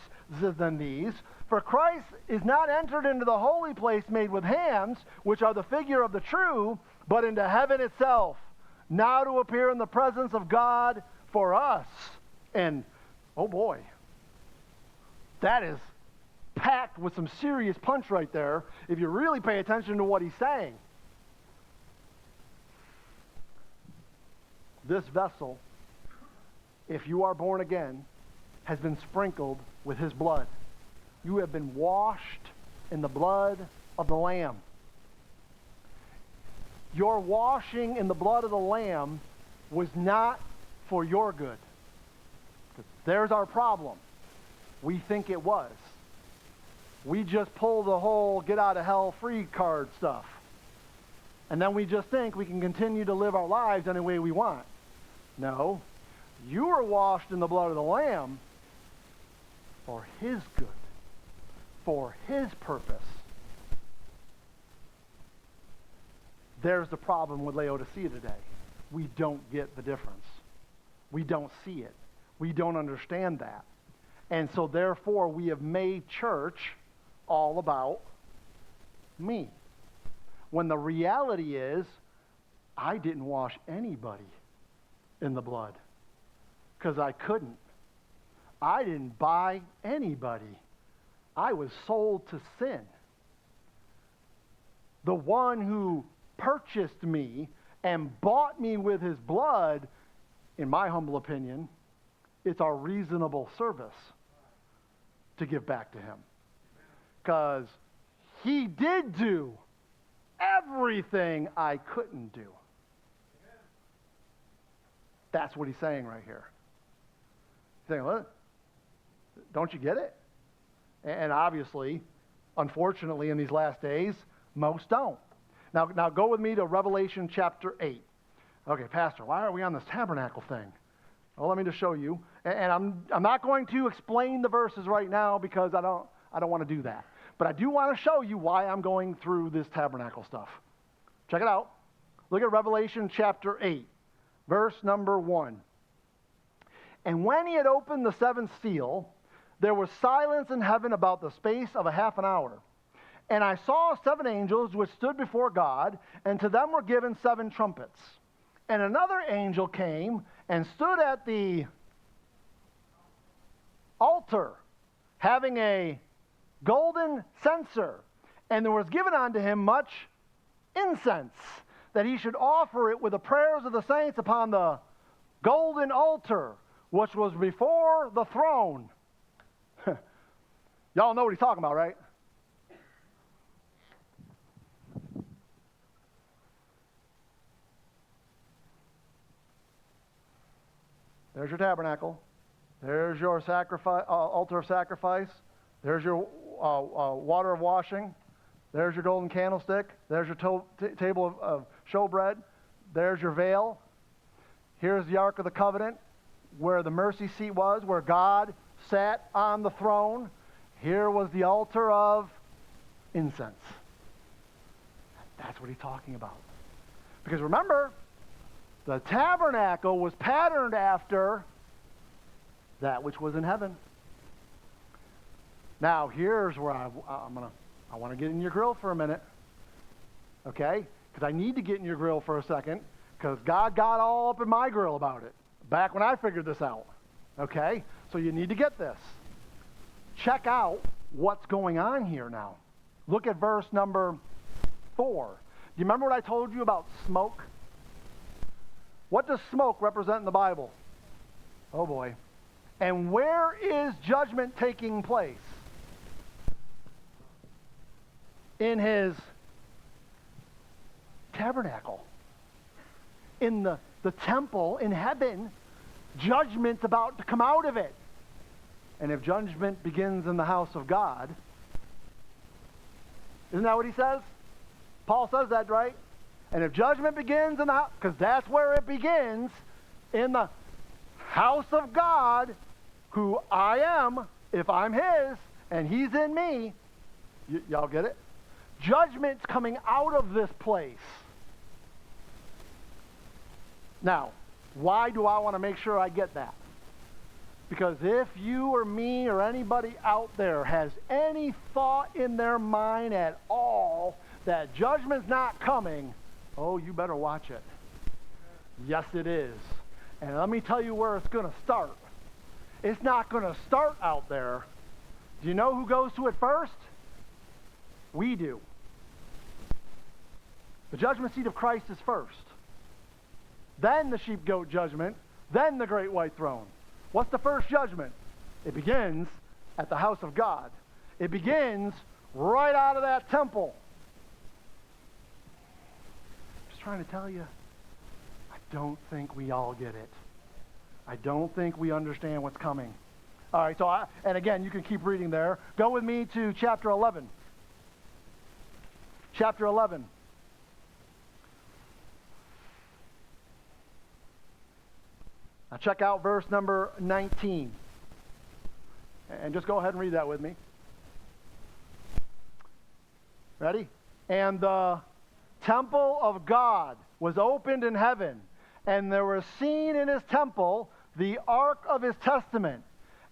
than these. For Christ is not entered into the holy place made with hands, which are the figure of the true, but into heaven itself, now to appear in the presence of God for us. And, oh boy, that is packed with some serious punch right there if you really pay attention to what he's saying. This vessel, if you are born again, has been sprinkled with his blood. You have been washed in the blood of the Lamb. Your washing in the blood of the Lamb was not for your good. There's our problem. We think it was. We just pull the whole get out of hell free card stuff. And then we just think we can continue to live our lives any way we want. No. You were washed in the blood of the Lamb for his good, for his purpose. There's the problem with Laodicea today. We don't get the difference. We don't see it. We don't understand that. And so therefore we have made church all about me. When the reality is, I didn't wash anybody in the blood because I couldn't. I didn't buy anybody. I was sold to sin. The one who purchased me and bought me with his blood, in my humble opinion, it's our reasonable service to give back to him. Because he did do everything I couldn't do. That's what he's saying right here. He's saying, what? Don't you get it? And obviously, unfortunately, in these last days, most don't. Now go with me to Revelation chapter 8. Okay, Pastor, why are we on this tabernacle thing? Well, let me just show you. And I'm not going to explain the verses right now because I don't want to do that. But I do want to show you why I'm going through this tabernacle stuff. Check it out. Look at Revelation chapter 8, verse number 1. And when he had opened the seventh seal, there was silence in heaven about the space of a half an hour. And I saw 7 angels which stood before God, and to them were given 7 trumpets. And another angel came and stood at the altar, having a golden censer, and there was given unto him much incense, that he should offer it with the prayers of the saints upon the golden altar, which was before the throne. Y'all know what he's talking about, right? There's your tabernacle. There's your altar of sacrifice. There's your water of washing. There's your golden candlestick. There's your table of showbread. There's your veil. Here's the Ark of the Covenant, where the mercy seat was, where God sat on the throne. Here was the altar of incense. That's what he's talking about. Because remember, the tabernacle was patterned after that which was in heaven. Now, here's where I want to get in your grill for a minute. Okay? Because I need to get in your grill for a second, because God got all up in my grill about it back when I figured this out. Okay? So you need to get this. Check out what's going on here now. Look at verse number 4. Do you remember what I told you about smoke? What does smoke represent in the Bible? Oh boy. And where is judgment taking place? In his tabernacle. In the temple in heaven, judgment's about to come out of it. And if judgment begins in the house of God, isn't that what he says? Paul says that, right? And if judgment begins in the house, because that's where it begins, in the house of God, who I am, if I'm his, and he's in me, y'all get it? Judgment's coming out of this place. Now, why do I want to make sure I get that? Because if you or me or anybody out there has any thought in their mind at all that judgment's not coming, oh, you better watch it. Yes, it is. And let me tell you where it's going to start. It's not going to start out there. Do you know who goes to it first? We do. The judgment seat of Christ is first. Then the sheep-goat judgment. Then the great white throne. What's the first judgment? It begins at the house of God. It begins right out of that temple. I'm just trying to tell you, I don't think we all get it. I don't think we understand what's coming. All right, and again, you can keep reading there. Go with me to chapter 11. Chapter 11. Now check out verse number 19. And just go ahead and read that with me. Ready? And the temple of God was opened in heaven, and there was seen in his temple the ark of his testament.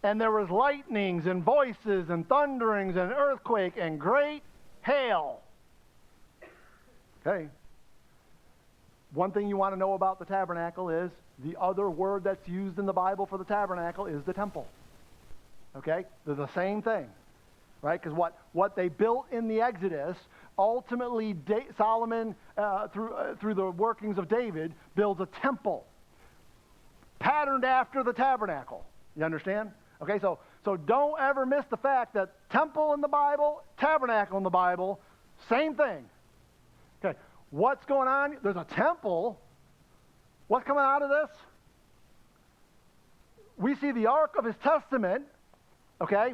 And there was lightnings and voices and thunderings and earthquake and great hail. Okay. One thing you want to know about the tabernacle is the other word that's used in the Bible for the tabernacle is the temple. Okay? They're the same thing. Right? Because what they built in the Exodus, ultimately Solomon, through the workings of David, builds a temple patterned after the tabernacle. You understand? Okay, so don't ever miss the fact that temple in the Bible, tabernacle in the Bible, same thing. Okay, what's going on? There's a temple. What's coming out of this? We see the Ark of his Testament. Okay,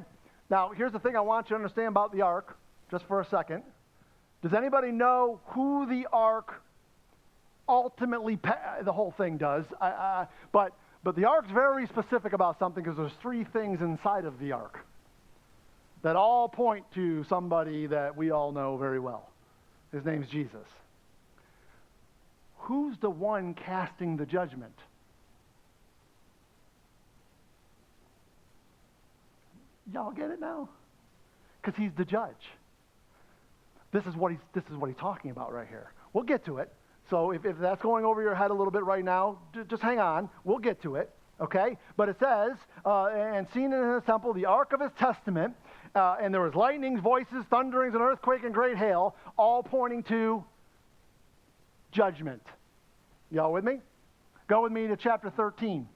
now here's the thing I want you to understand about the Ark, just for a second. Does anybody know who the Ark ultimately, the whole thing does, but the Ark's very specific about something, because there's 3 things inside of the Ark that all point to somebody that we all know very well. His name's Jesus. Who's the one casting the judgment? Y'all get it now? Because he's the judge. This is what he's talking about right here. We'll get to it. So if that's going over your head a little bit right now, just hang on. We'll get to it, okay? But it says, and seen in his temple the ark of his testament, and there was lightnings, voices, thunderings, and earthquake, and great hail, all pointing to judgment. Y'all with me? Go with me to chapter 13.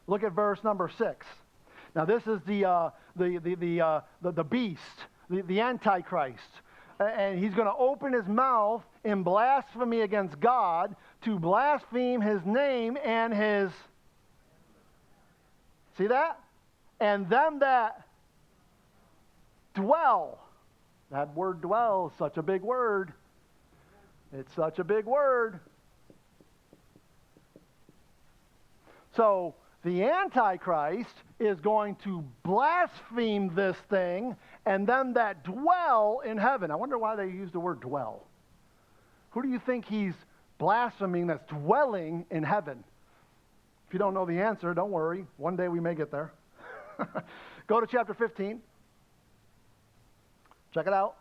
Look at verse number 6. Now this is the beast, the Antichrist. And he's going to open his mouth in blasphemy against God to blaspheme his name and his... See that? And them that dwell. That word dwell is such a big word. It's such a big word. So the Antichrist is going to blaspheme this thing, and them that dwell in heaven. I wonder why they use the word dwell. Who do you think he's blaspheming that's dwelling in heaven? If you don't know the answer, don't worry. One day we may get there. Go to chapter 15. Check it out.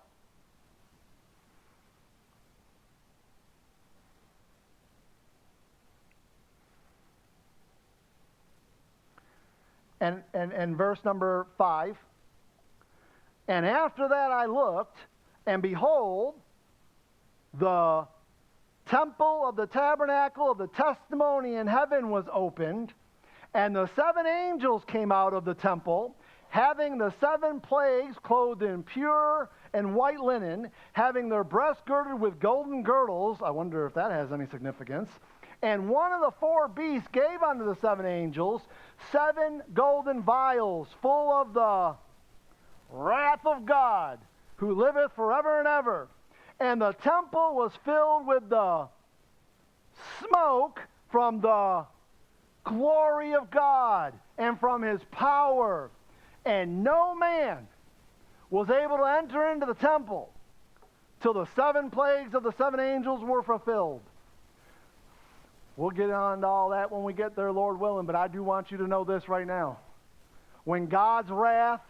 And verse number 5. And after that I looked, and behold, the temple of the tabernacle of the testimony in heaven was opened, and the 7 angels came out of the temple, having the 7 plagues, clothed in pure and white linen, having their breasts girded with golden girdles. I wonder if that has any significance. And one of the 4 beasts gave unto the 7 angels 7 golden vials full of the wrath of God, who liveth forever and ever. And the temple was filled with the smoke from the glory of God and from his power. And no man was able to enter into the temple till the 7 plagues of the 7 angels were fulfilled. We'll get on to all that when we get there, Lord willing, but I do want you to know this right now. When God's wrath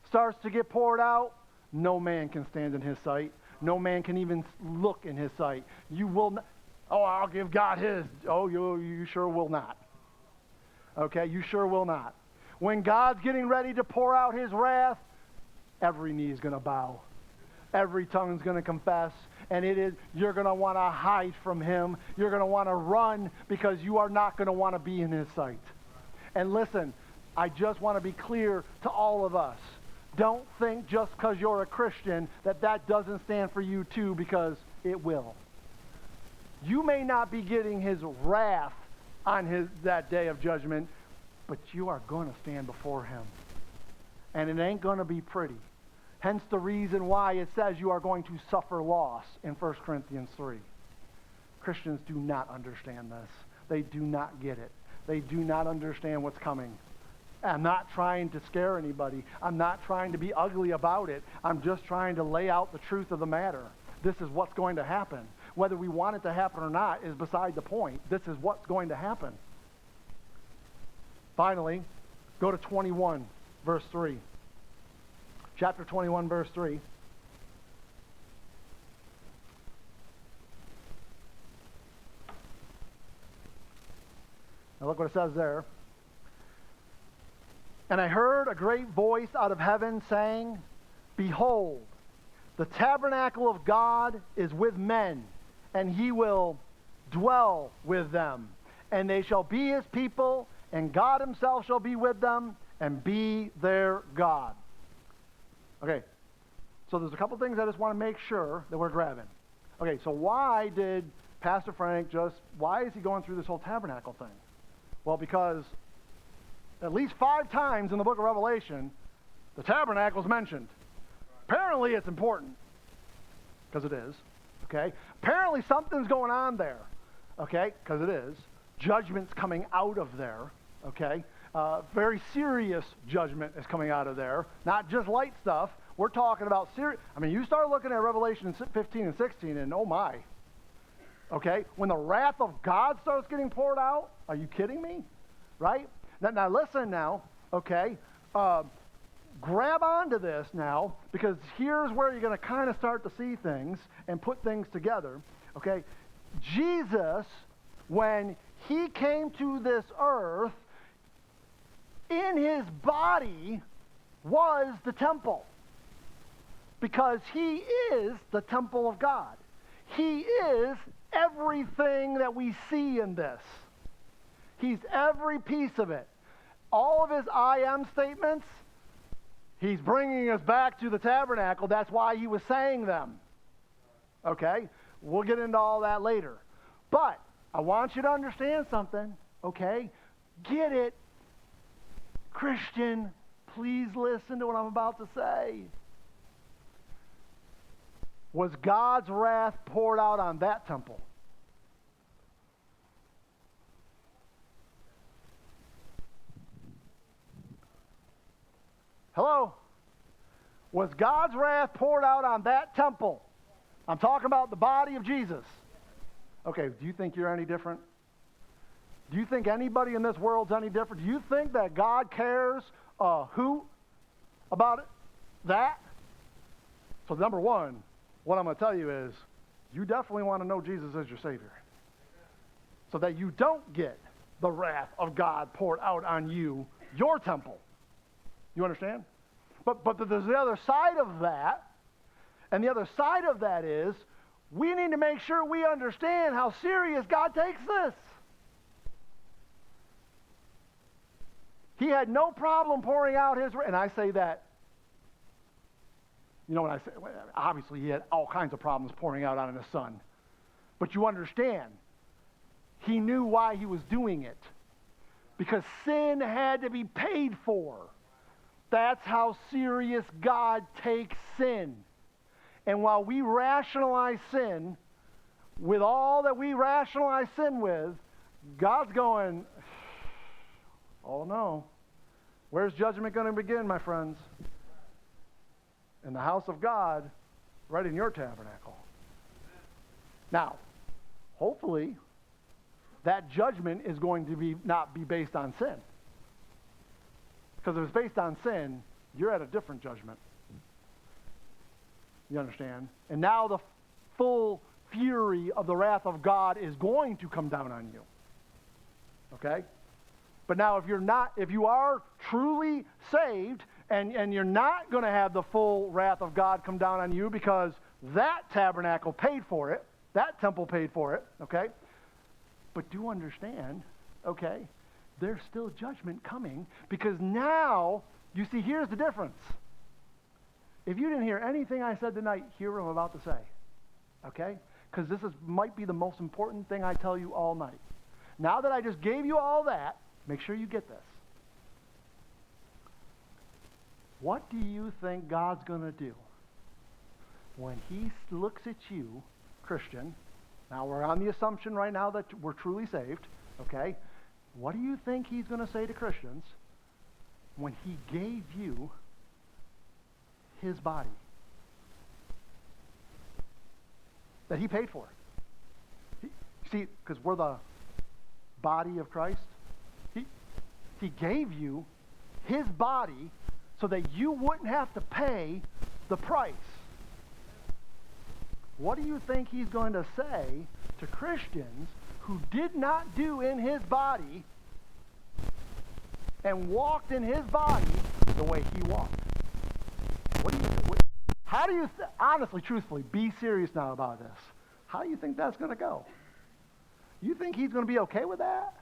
starts to get poured out, no man can stand in his sight. No man can even look in his sight. You will not. Oh, I'll give God his. Oh, you sure will not. Okay, you sure will not. When God's getting ready to pour out his wrath, every knee is going to bow. Every tongue is going to confess. And you're going to want to hide from him. You're going to want to run because you are not going to want to be in his sight. And listen, I just want to be clear to all of us. Don't think just because you're a Christian that doesn't stand for you too, because it will. You may not be getting his wrath on that day of judgment, but you are going to stand before him. And it ain't going to be pretty. Hence the reason why it says you are going to suffer loss in 1 Corinthians 3. Christians do not understand this. They do not get it. They do not understand what's coming. I'm not trying to scare anybody. I'm not trying to be ugly about it. I'm just trying to lay out the truth of the matter. This is what's going to happen. Whether we want it to happen or not is beside the point. This is what's going to happen. Finally, go to 21, verse 3. Chapter 21, verse 3. Now look what it says there. And I heard a great voice out of heaven saying, Behold, the tabernacle of God is with men, and he will dwell with them. And they shall be his people, and God himself shall be with them, and be their God. Okay, so there's a couple things I just want to make sure that we're grabbing. Okay, so why did Pastor Frank why is he going through this whole tabernacle thing? Well, because at least 5 times in the book of Revelation, the tabernacle is mentioned. Apparently it's important, because it is, okay? Apparently something's going on there, okay, because it is. Judgment's coming out of there, okay? Very serious judgment is coming out of there. Not just light stuff. We're talking about serious. I mean, you start looking at Revelation 15 and 16, and oh my. Okay? When the wrath of God starts getting poured out, are you kidding me? Right? Now listen now, okay? Grab onto this now, because here's where you're going to kind of start to see things and put things together, okay? Jesus, when he came to this earth, in his body was the temple, because he is the temple of God. He is everything that we see in this. He's every piece of it. All of his I am statements, he's bringing us back to the tabernacle. That's why he was saying them. Okay? We'll get into all that later. But I want you to understand something, okay? Get it. Christian, please listen to what I'm about to say. Was God's wrath poured out on that temple? Hello? Was God's wrath poured out on that temple? I'm talking about the body of Jesus. Okay, do you think you're any different? Do you think anybody in this world's any different? Do you think that God cares who about it? That? So number one, what I'm going to tell you is, you definitely want to know Jesus as your Savior. So that you don't get the wrath of God poured out on you, your temple. You understand? But there's the other side of that. And the other side of that is, we need to make sure we understand how serious God takes this. He had no problem pouring out his wrath. And I say that, you know what I say? Obviously, he had all kinds of problems pouring out on his son. But you understand, he knew why he was doing it. Because sin had to be paid for. That's how serious God takes sin. And while we rationalize sin with all that we rationalize sin with, God's going, oh no. Where's judgment going to begin, my friends? In the house of God, right in your tabernacle. Now, hopefully, that judgment is going to not be based on sin. Because if it's based on sin, you're at a different judgment. You understand? And now the full fury of the wrath of God is going to come down on you. Okay? But now if you are truly saved, and you're not going to have the full wrath of God come down on you because that tabernacle paid for it, that temple paid for it, okay? But do understand, okay, there's still judgment coming because now, you see, here's the difference. If you didn't hear anything I said tonight, hear what I'm about to say, okay? Because this might be the most important thing I tell you all night. Now that I just gave you all that, make sure you get this. What do you think God's going to do when he looks at you, Christian? Now we're on the assumption right now that we're truly saved, okay? What do you think he's going to say to Christians when he gave you his body that he paid for? See, because we're the body of Christ. He gave you his body so that you wouldn't have to pay the price. What do you think he's going to say to Christians who did not do in his body and walked in his body the way he walked? How do you, honestly, truthfully, be serious now about this. How do you think that's going to go? You think he's going to be okay with that?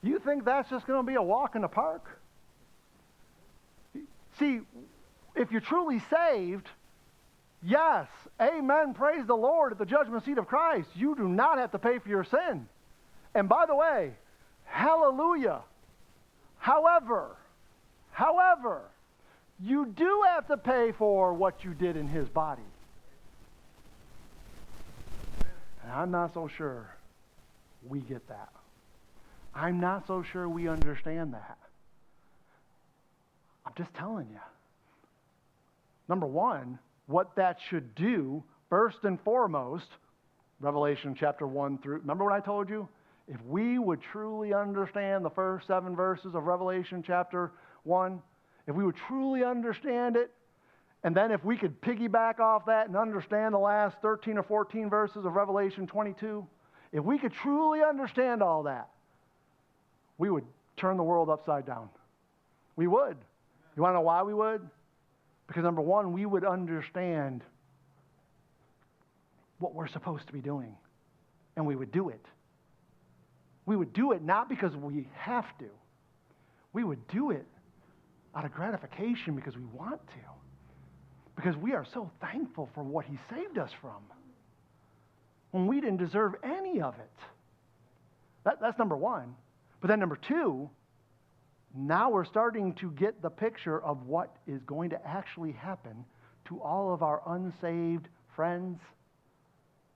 You think that's just going to be a walk in the park? See, if you're truly saved, yes, amen, praise the Lord at the judgment seat of Christ. You do not have to pay for your sin. And by the way, hallelujah. However, you do have to pay for what you did in his body. And I'm not so sure we get that. I'm not so sure we understand that. I'm just telling you. Number one, what that should do, first and foremost, Revelation chapter 1 through, remember what I told you? If we would truly understand the first 7 verses of Revelation chapter 1, if we would truly understand it, and then if we could piggyback off that and understand the last 13 or 14 verses of Revelation 22, if we could truly understand all that, we would turn the world upside down. We would. You want to know why we would? Because number one, we would understand what we're supposed to be doing, and we would do it. We would do it not because we have to. We would do it out of gratification because we want to. Because we are so thankful for what he saved us from. when we didn't deserve any of it. That's number one. But then number two, now we're starting to get the picture of what is going to actually happen to all of our unsaved friends,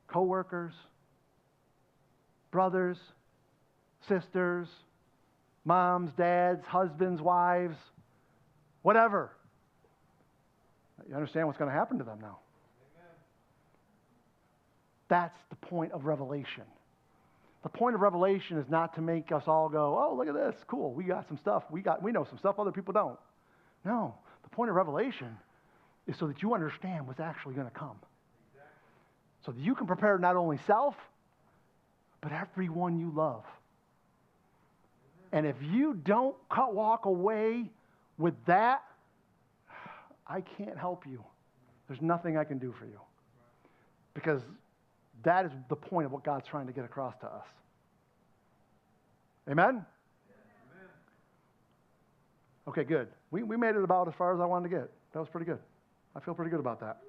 co-workers, brothers, sisters, moms, dads, husbands, wives, whatever. You understand what's going to happen to them now? Amen. That's the point of Revelation. The point of Revelation is not to make us all go, oh, look at this, cool, we got some stuff, we know some stuff other people don't. No, the point of Revelation is so that you understand what's actually going to come. Exactly. So that you can prepare not only self, but everyone you love. And if you don't walk away with that, I can't help you. There's nothing I can do for you. Because that is the point of what God's trying to get across to us. Amen? Amen. Okay, good. We made it about as far as I wanted to get. That was pretty good. I feel pretty good about that.